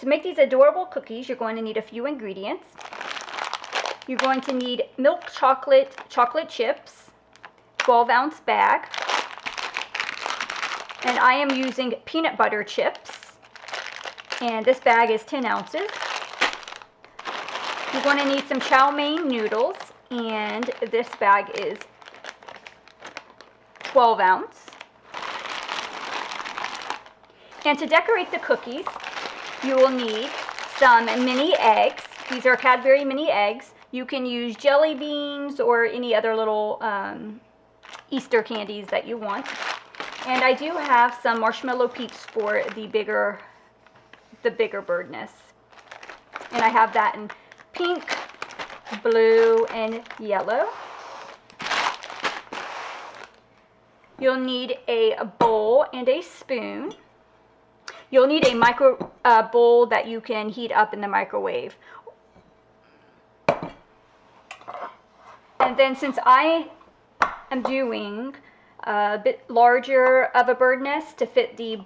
make these adorable cookies, you're going to need a few ingredients. You're going to need milk chocolate chips, 12-ounce bag, and I am using peanut butter chips, and this bag is 10 ounces. You're going to need some chow mein noodles, and this bag is 12-ounce. And to decorate the cookies, you will need some mini eggs. These are Cadbury mini eggs. You can use jelly beans or any other little Easter candies that you want. And I do have some marshmallow peeps for the bigger birdness. And I have that in pink, blue, and yellow. You'll need a bowl and a spoon. You'll need a bowl that you can heat up in the microwave. And then since I am doing a bit larger of a bird nest to fit the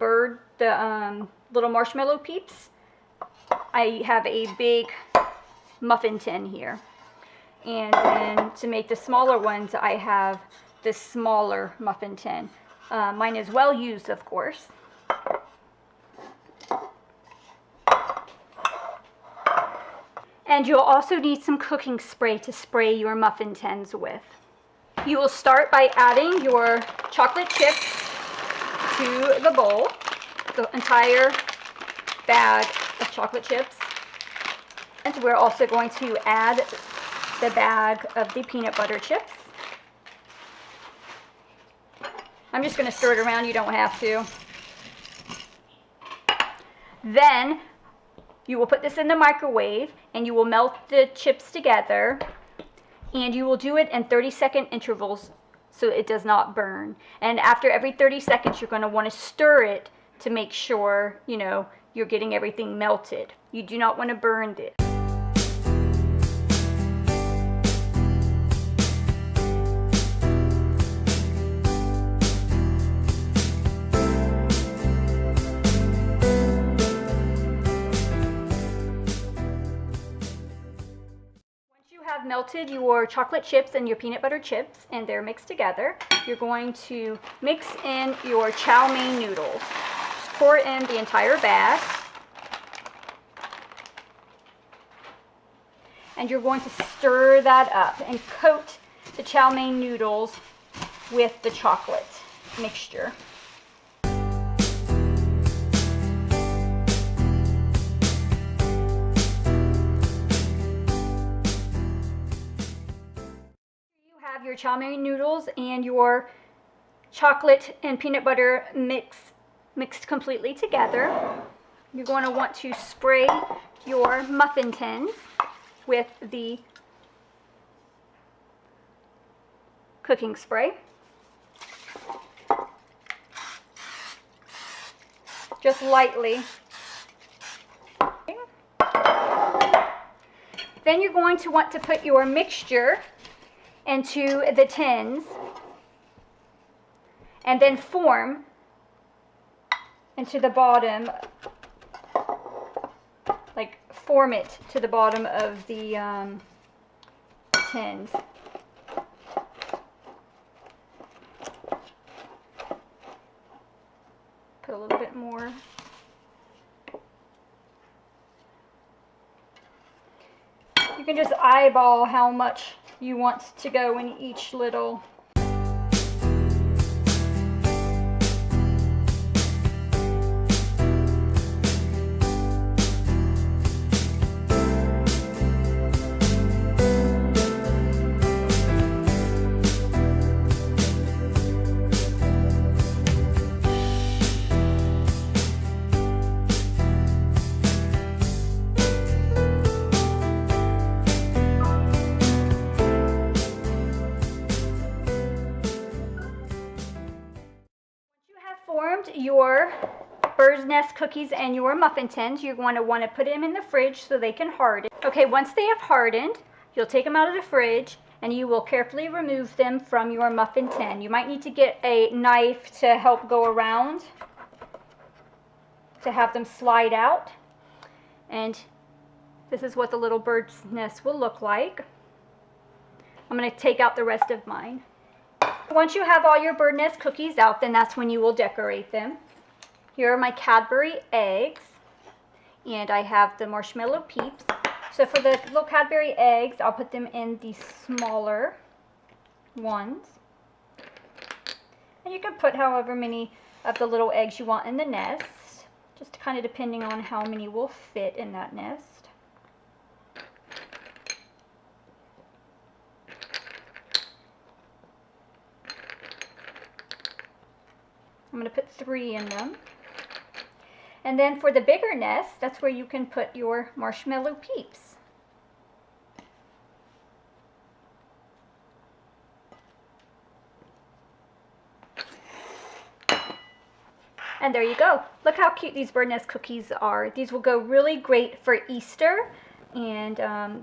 little marshmallow peeps, I have a big muffin tin here. And then to make the smaller ones, I have this smaller muffin tin. Mine is well used, of course. And you'll also need some cooking spray to spray your muffin tins with. You will start by adding your chocolate chips to the bowl, the entire bag of chocolate chips. And we're also going to add the bag of the peanut butter chips. I'm just going to stir it around, you don't have to. Then you will put this in the microwave and you will melt the chips together, and you will do it in 30-second intervals so it does not burn. And after every 30 seconds you're going to want to stir it to make sure, you know, you're getting everything melted. You do not want to burn it. Have melted your chocolate chips and your peanut butter chips and they're mixed together, you're going to mix in your chow mein noodles. Just pour in the entire bag, and you're going to stir that up and coat the chow mein noodles with the chocolate mixture. Your chow mein noodles and your chocolate and peanut butter mixed completely together. You're going to want to spray your muffin tins with the cooking spray. Just lightly. Then you're going to want to put your mixture into the tins and then form into the bottom, like form it to the bottom of the tins. Put a little bit more. You can just eyeball how much you want to go in each little. Your bird's nest cookies and your muffin tins, you're going to want to put them in the fridge so they can harden. Okay, once they have hardened, you'll take them out of the fridge and you will carefully remove them from your muffin tin. You might need to get a knife to help go around to have them slide out. And this is what the little bird's nest will look like. I'm going to take out the rest of mine. Once you have all your bird nest cookies out, then that's when you will decorate them. Here are my Cadbury eggs, and I have the marshmallow peeps. So for the little Cadbury eggs, I'll put them in the smaller ones. And you can put however many of the little eggs you want in the nest, just kind of depending on how many will fit in that nest. I'm going to put 3 in them. And then for the bigger nest, that's where you can put your marshmallow peeps. And there you go. Look how cute these bird nest cookies are. These will go really great for Easter, and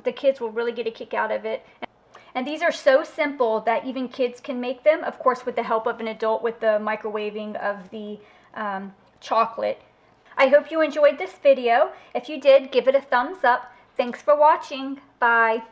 the kids will really get a kick out of it. And these are so simple that even kids can make them, of course with the help of an adult with the microwaving of the chocolate. I hope you enjoyed this video. If you did, give it a thumbs up. Thanks for watching. Bye.